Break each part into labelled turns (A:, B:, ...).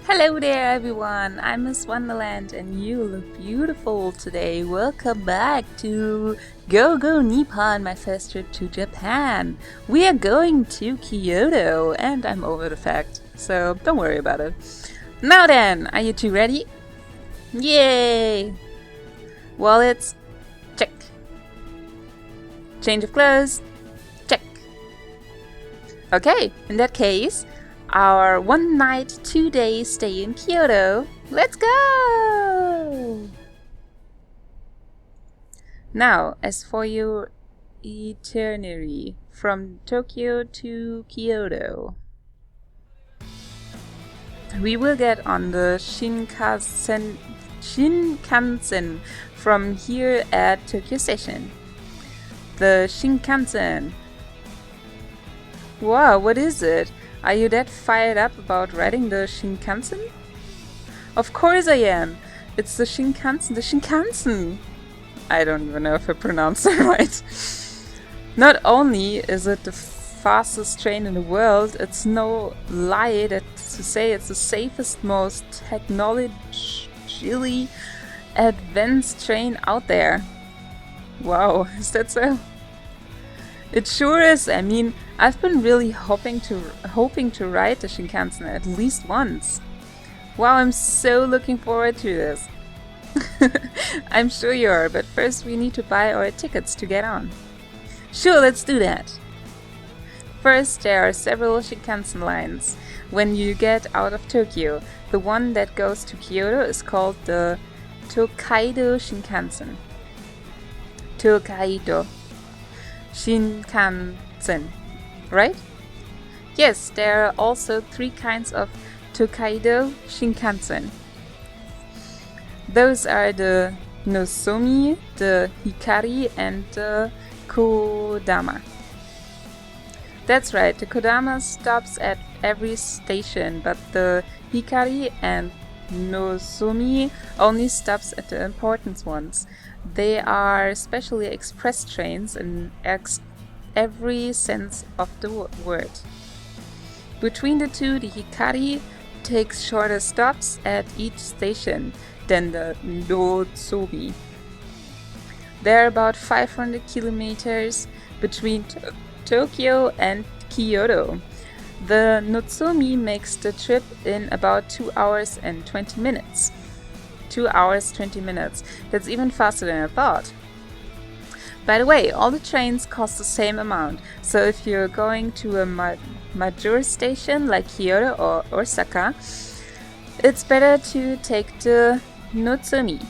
A: Hello there everyone, I'm Miss Wonderland and you look beautiful today. Welcome back to Go Nippon, my first trip to Japan. We are going to Kyoto and I'm over the fact, so don't worry about it. Now then, are you two ready? Yay! Wallets, check. Change of clothes, check. Okay, in that case, our 1 night, 2 day stay in Kyoto. Let's go! Now, as for your itinerary from Tokyo to Kyoto, we will get on the Shinkansen from here at Tokyo Station. The Shinkansen. Wow, what is it? Are you that fired up about riding the Shinkansen? Of course I am! It's the Shinkansen! I don't even know if I pronounced it right. Not only is it the fastest train in the world, it's no lie to say it's the safest, most technologically advanced train out there. Wow, is that so? It sure is. I mean, I've been really hoping to ride the Shinkansen at least once. Wow, I'm so looking forward to this. I'm sure you are, but first we need to buy our tickets to get on. Sure, let's do that. First, there are several Shinkansen lines. When you get out of Tokyo, the one that goes to Kyoto is called the Tokaido Shinkansen. Tokaido Shinkansen, right? Yes, there are also 3 kinds of Tokaido Shinkansen. Those are the Nozomi, the Hikari, and the Kodama. That's right, the Kodama stops at every station, but the Hikari and Nozomi only stops at the important ones. They are specially express trains in every sense of the word. Between the two, the Hikari takes shorter stops at each station than the Nozomi. There are about 500 kilometers between Tokyo and Kyoto. The Nozomi makes the trip in about 2 hours and 20 minutes. 2 hours, 20 minutes. That's even faster than I thought. By the way, all the trains cost the same amount, so if you're going to a major station like Kyoto or Osaka, it's better to take the Nozomi.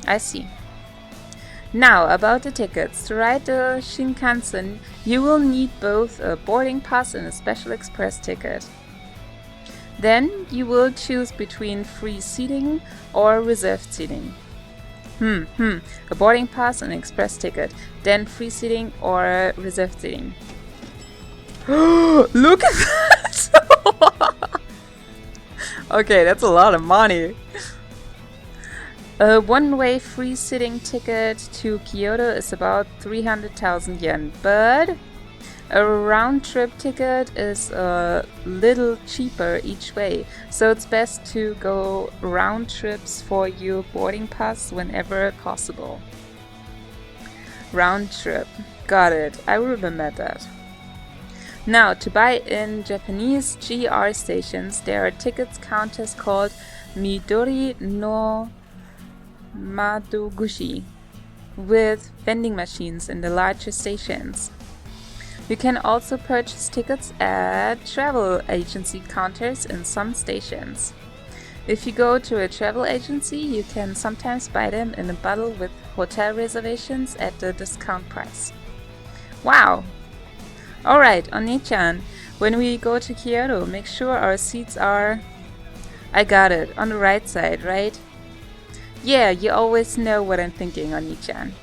A: I see. Now, about the tickets. To ride the Shinkansen, you will need both a boarding pass and a special express ticket. Then you will choose between free seating or reserved seating. A boarding pass and express ticket, then free seating or reserved seating. Look at that! Okay, that's a lot of money. A one-way free sitting ticket to Kyoto is about 300,000 yen, but a round-trip ticket is a little cheaper each way, so it's best to go round trips for your boarding pass whenever possible. Round trip. Got it. I remember that. Now, to buy in Japanese GR stations, there are tickets counters called Midori no Madoguchi, with vending machines in the larger stations. You can also purchase tickets at travel agency counters in some stations. If you go to a travel agency, you can sometimes buy them in a bundle with hotel reservations at the discount price. Wow! Alright, Oni-chan, when we go to Kyoto, make sure our seats are... I got it, on the right side, right? Yeah, you always know what I'm thinking, Oni-chan.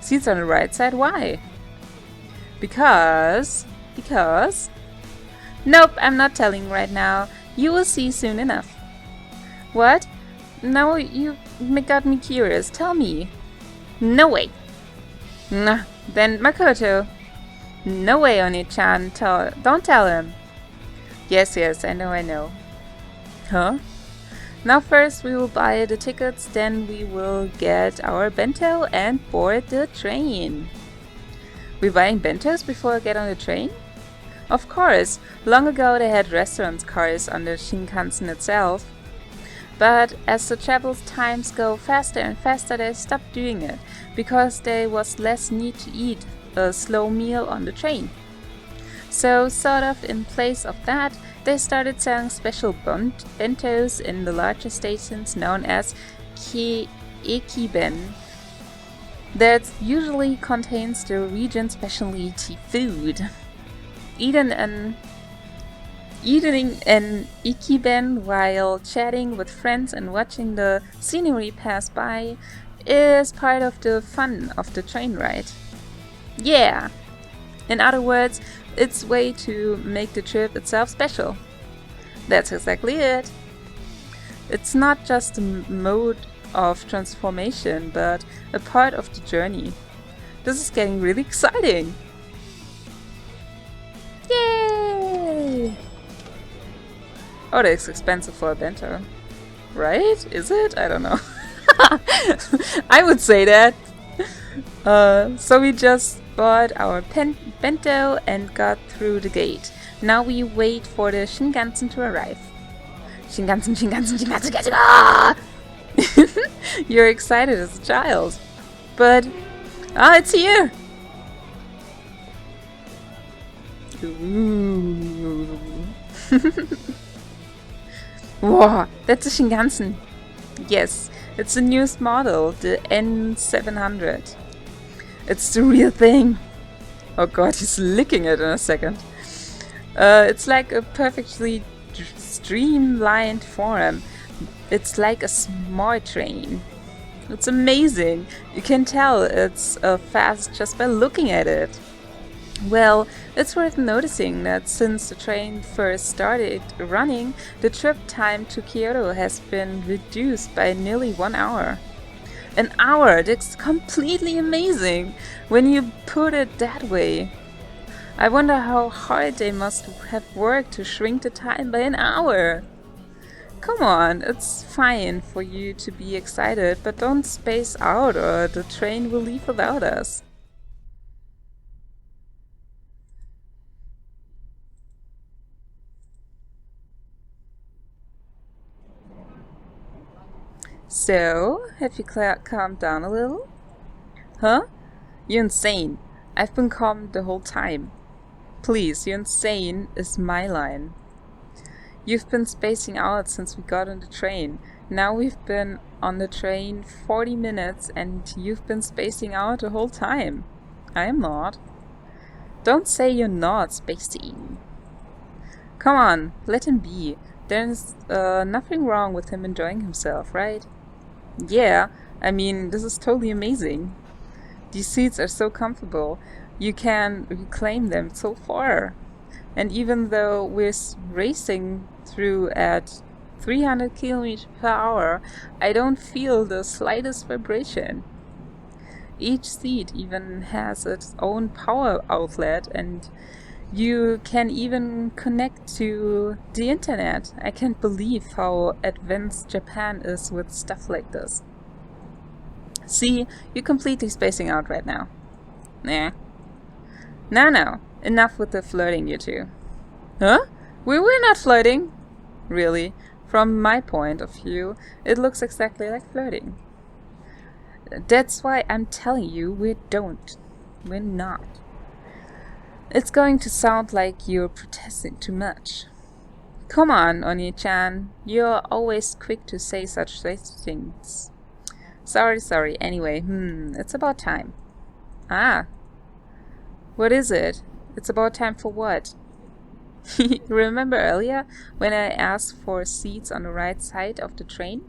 A: Seats on the right side? Why? Because... Nope, I'm not telling right now. You will see soon enough. What? No, you got me curious. Tell me. No way. Nah, then Makoto. No way, Oni-chan. Don't tell him. Yes, I know. Huh? Now first we will buy the tickets, then we will get our bento and board the train. We're buying bentos before I get on the train? Of course, long ago they had restaurant cars on the Shinkansen itself. But as the travel times go faster and faster, they stopped doing it, because there was less need to eat a slow meal on the train. So, sort of in place of that, they started selling special bentos in the larger stations known as ekiben. That usually contains the region's specialty food. Eating an ikiben while chatting with friends and watching the scenery pass by is part of the fun of the train ride. Yeah! In other words, it's a way to make the trip itself special. That's exactly it. It's not just a mode of transformation, but a part of the journey. This is getting really exciting! Yay! Oh, that's expensive for a bento. Right? Is it? I don't know. I would say that. So we just bought our bento and got through the gate. Now we wait for the Shinkansen to arrive. Shinkansen, Shinkansen, Shinkansen, Shinkansen! Ah! You're excited as a child. But... it's here! Ooh. Wow, that's a Shinkansen. Yes, it's the newest model, the N700. It's the real thing. Oh god, he's licking it in a second. It's like a perfectly streamlined form. It's like a smart train. It's amazing. You can tell it's fast just by looking at it. Well, it's worth noticing that since the train first started running, the trip time to Kyoto has been reduced by nearly 1 hour. An hour! That's completely amazing when you put it that way. I wonder how hard they must have worked to shrink the time by an hour. Come on, it's fine for you to be excited, but don't space out or the train will leave without us. So, have you calmed down a little? Huh? You're insane. I've been calm the whole time. Please, you're insane is my line. You've been spacing out since we got on the train. Now we've been on the train 40 minutes and you've been spacing out the whole time. I am not. Don't say you're not spacing. Come on, let him be. There's nothing wrong with him enjoying himself, right? Yeah, I mean, this is totally amazing. These seats are so comfortable. You can reclaim them so far. And even though we're racing through at 300 km per hour, I don't feel the slightest vibration. Each seat even has its own power outlet and you can even connect to the internet. I can't believe how advanced Japan is with stuff like this. See, you're completely spacing out right now. Nah. No. Enough with the flirting, you two. Huh? We're not flirting. Really, from my point of view, it looks exactly like flirting. That's why I'm telling you we don't. We're not. It's going to sound like you're protesting too much. Come on, Oni-chan. You're always quick to say such things. Sorry. Anyway, it's about time. Ah. What is it? It's about time for what? Remember earlier when I asked for seats on the right side of the train?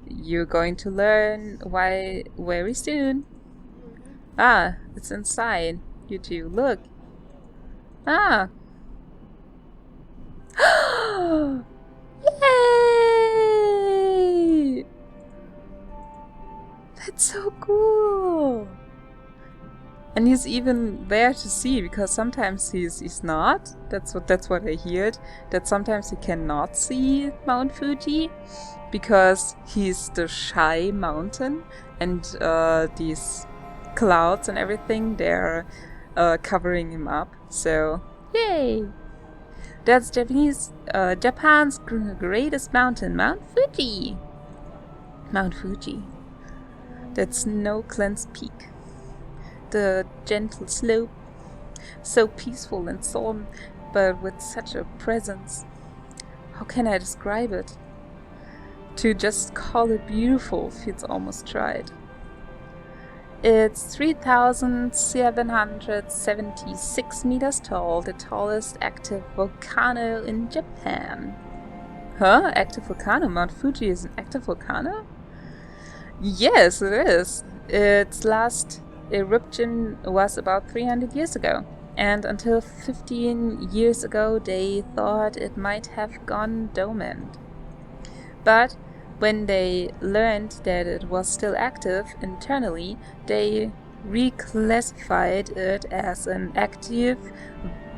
A: You're going to learn why very soon. Ah, it's inside. You two, look. Ah. Yay! That's so cool. And he's even there to see, because sometimes he's not. That's what I heard. That sometimes he cannot see Mount Fuji because he's the shy mountain, and these clouds and everything, they're covering him up. So yay! That's Japan's greatest mountain, Mount Fuji. Mount Fuji. That's snow-cleansed peak. The gentle slope, so peaceful and solemn, but with such a presence. How can I describe it? To just call it beautiful feels almost tried. It's 3,776 meters tall, the tallest active volcano in Japan. Huh? Active volcano? Mount Fuji is an active volcano? Yes, it is. Its last eruption was about 300 years ago, and until 15 years ago they thought it might have gone dormant. But when they learned that it was still active internally, they reclassified it as an active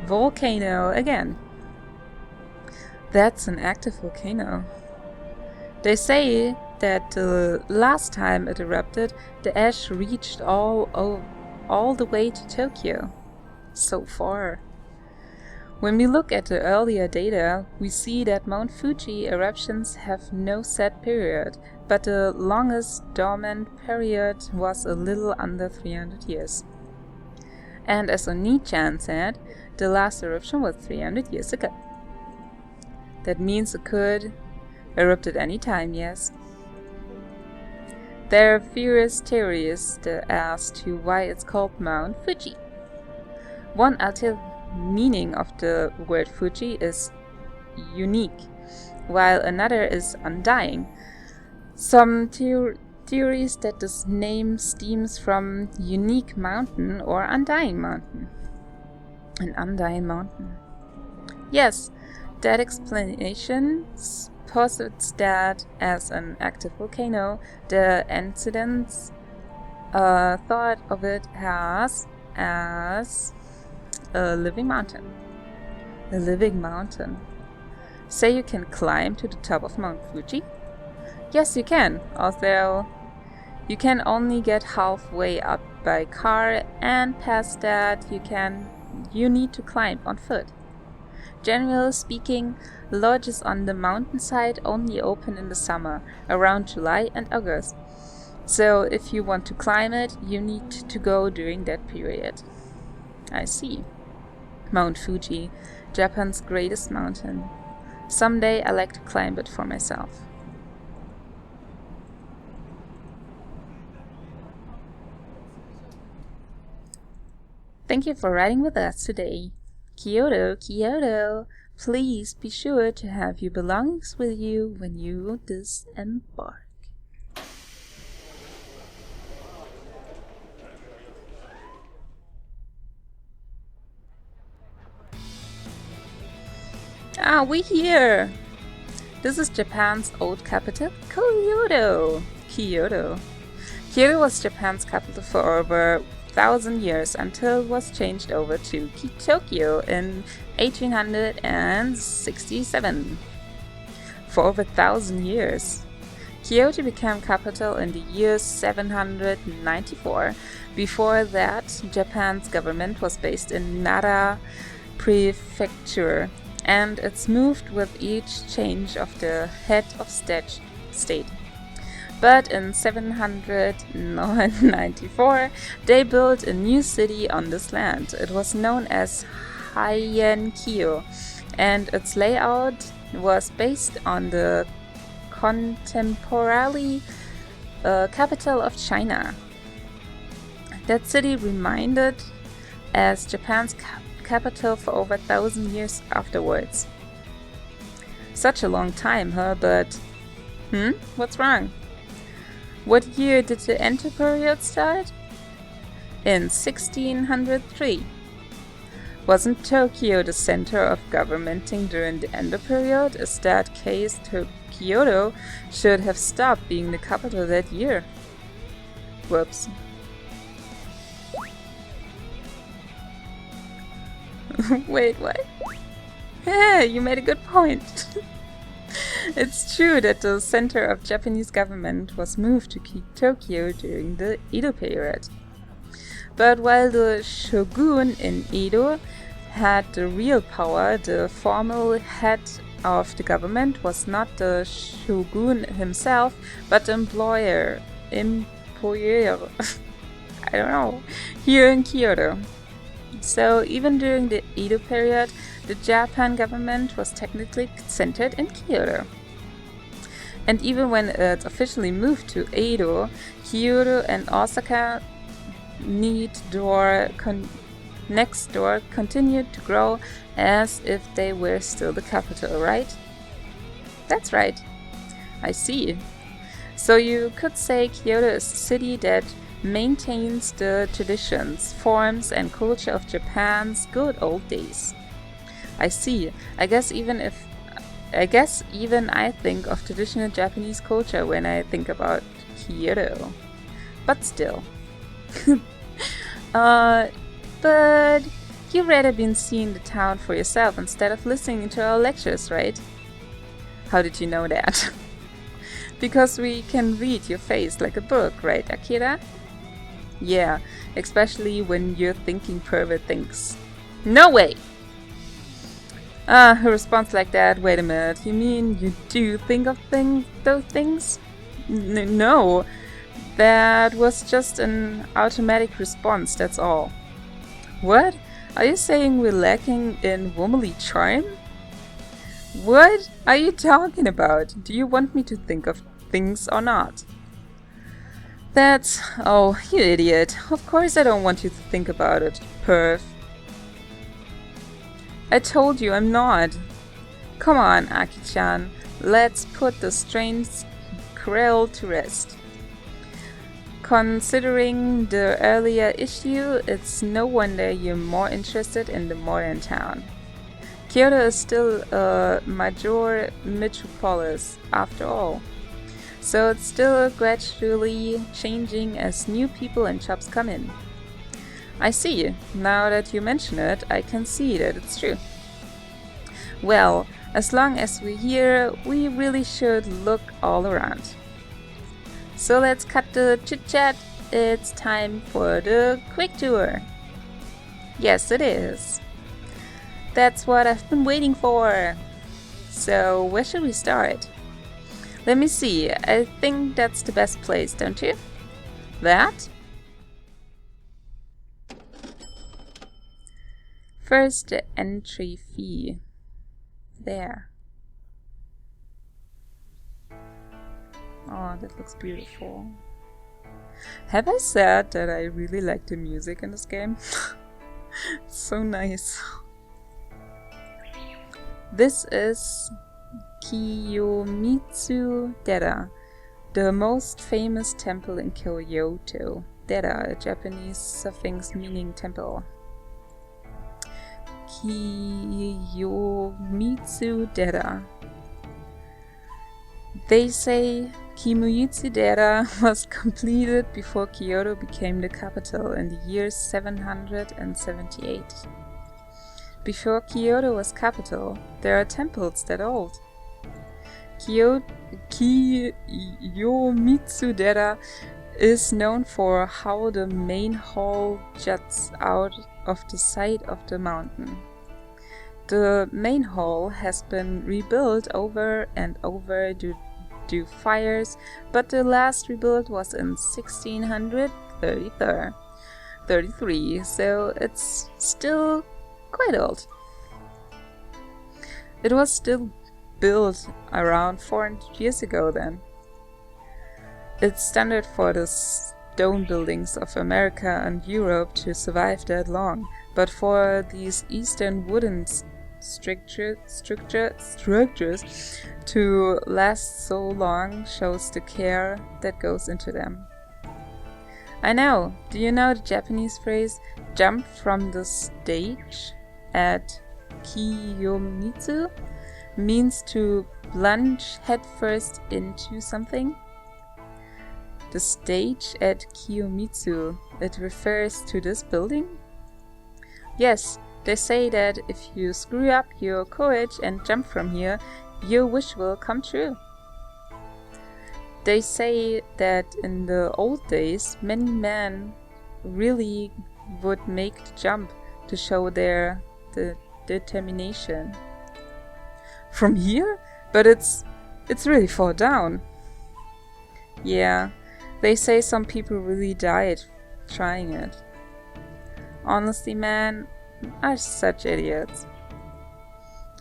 A: volcano again. That's an active volcano. They say that the last time it erupted, the ash reached all the way to Tokyo. So far. When we look at the earlier data, we see that Mount Fuji eruptions have no set period, but the longest dormant period was a little under 300 years. And as Oni-chan said, the last eruption was 300 years ago. That means it could erupt at any time, yes. There are various theories as to why it's called Mount Fuji. One alternative meaning of the word Fuji is unique, while another is undying. Some theories that this name stems from unique mountain or undying mountain. An undying mountain. Yes, that explanation posits that as an active volcano, the ancients thought of it as a living mountain. A living mountain. Say you can climb to the top of Mount Fuji? Yes, you can, although you can only get halfway up by car, and past that you need to climb on foot. Generally speaking, lodges on the mountainside only open in the summer, around July and August. So if you want to climb it, you need to go during that period. I see. Mount Fuji, Japan's greatest mountain. Someday I like to climb it for myself. Thank you for riding with us today. Kyoto, Kyoto, please be sure to have your belongings with you when you disembark. Ah, we're here! This is Japan's old capital, Kyoto. Kyoto was Japan's capital for over 1,000 years until it was changed over to Tokyo in 1867. For over 1,000 years. Kyoto became capital in the year 794. Before that, Japan's government was based in Nara Prefecture, and it's moved with each change of the head of state. But in 794, they built a new city on this land. It was known as Heian-kyo, and its layout was based on the contemporary capital of China. That city remained as Japan's capital for over 1,000 years afterwards. Such a long time, huh? But what's wrong? What year did the Edo period start? In 1603. Wasn't Tokyo the center of governmenting during the Edo period? In that case, Kyoto should have stopped being the capital that year. Whoops. Wait, what? Yeah, you made a good point. It's true that the center of Japanese government was moved to Tokyo during the Edo period. But while the shogun in Edo had the real power, the formal head of the government was not the shogun himself, but the employer, I don't know, here in Kyoto. So even during the Edo period, the Japan government was technically centered in Kyoto. And even when it officially moved to Edo, Kyoto and Osaka next door continued to grow as if they were still the capital, right? That's right. I see. So you could say Kyoto is a city that maintains the traditions, forms, and culture of Japan's good old days. I see. I guess even I think of traditional Japanese culture when I think about Kyoto. But still. But you'd rather been seeing the town for yourself instead of listening to our lectures, right? How did you know that? Because we can read your face like a book, right, Akira? Yeah, especially when you're thinking pervert things. No way! A response like that, wait a minute, you mean you do think of those things? No, that was just an automatic response, that's all. What? Are you saying we're lacking in womanly charm? What are you talking about? Do you want me to think of things or not? Oh, you idiot. Of course I don't want you to think about it, perv. I told you I'm not. Come on, Aki-chan. Let's put the strange quarrel to rest. Considering the earlier issue, it's no wonder you're more interested in the modern town. Kyoto is still a major metropolis, after all. So it's still gradually changing as new people and shops come in. I see. Now that you mention it, I can see that it's true. Well, as long as we're here, we really should look all around. So let's cut the chit-chat. It's time for the quick tour. Yes, it is. That's what I've been waiting for. So where should we start? Let me see. I think that's the best place, don't you? That? First, the entry fee. There. Oh, that looks beautiful. Have I said that I really like the music in this game? It's so nice. This is Kiyomitsu Dera, the most famous temple in Kyoto. Dera, a Japanese suffix meaning temple. Kiyomitsu Dera. They say Kiyomitsu Dera was completed before Kyoto became the capital in the year 778. Before Kyoto was capital, there are temples that old. Kiyomitsu Dera is known for how the main hall juts out of the side of the mountain. The main hall has been rebuilt over and over due to fires, but the last rebuild was in 1633, so it's still quite old. It was still built around 400 years ago then. It's standard for the stone buildings of America and Europe to survive that long, but for these eastern wooden structures to last so long shows the care that goes into them. I know. Do you know the Japanese phrase jump from the stage at Kiyomitsu means to plunge headfirst into something? The stage at Kiyomitsu, it refers to this building? Yes, They say that if you screw up your courage and jump from here, your wish will come true. They say that in the old days, many men really would make the jump to show their determination. From here? But it's really far down. Yeah, they say some people really died trying it. Honestly, man, are such idiots.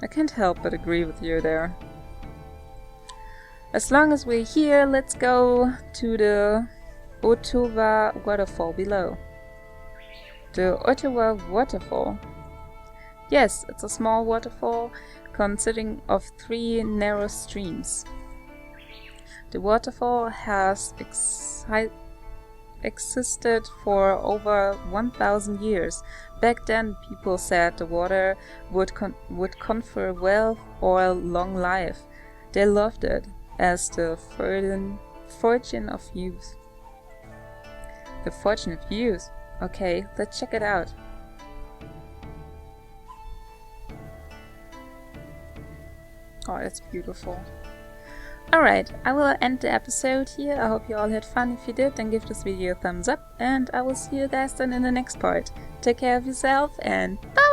A: I can't help but agree with you there. As long as we're here, let's go to the Ottawa waterfall below. The Ottawa waterfall. Yes, it's a small waterfall consisting of 3 narrow streams. The waterfall has existed for over 1,000 years. Back then, people said the water would confer wealth or long life. They loved it as the fortune of youth. The fortune of youth? Okay, let's check it out. Oh, that's beautiful. Alright, I will end the episode here. I hope you all had fun. If you did, then give this video a thumbs up, and I will see you guys then in the next part. Take care of yourself, and bye!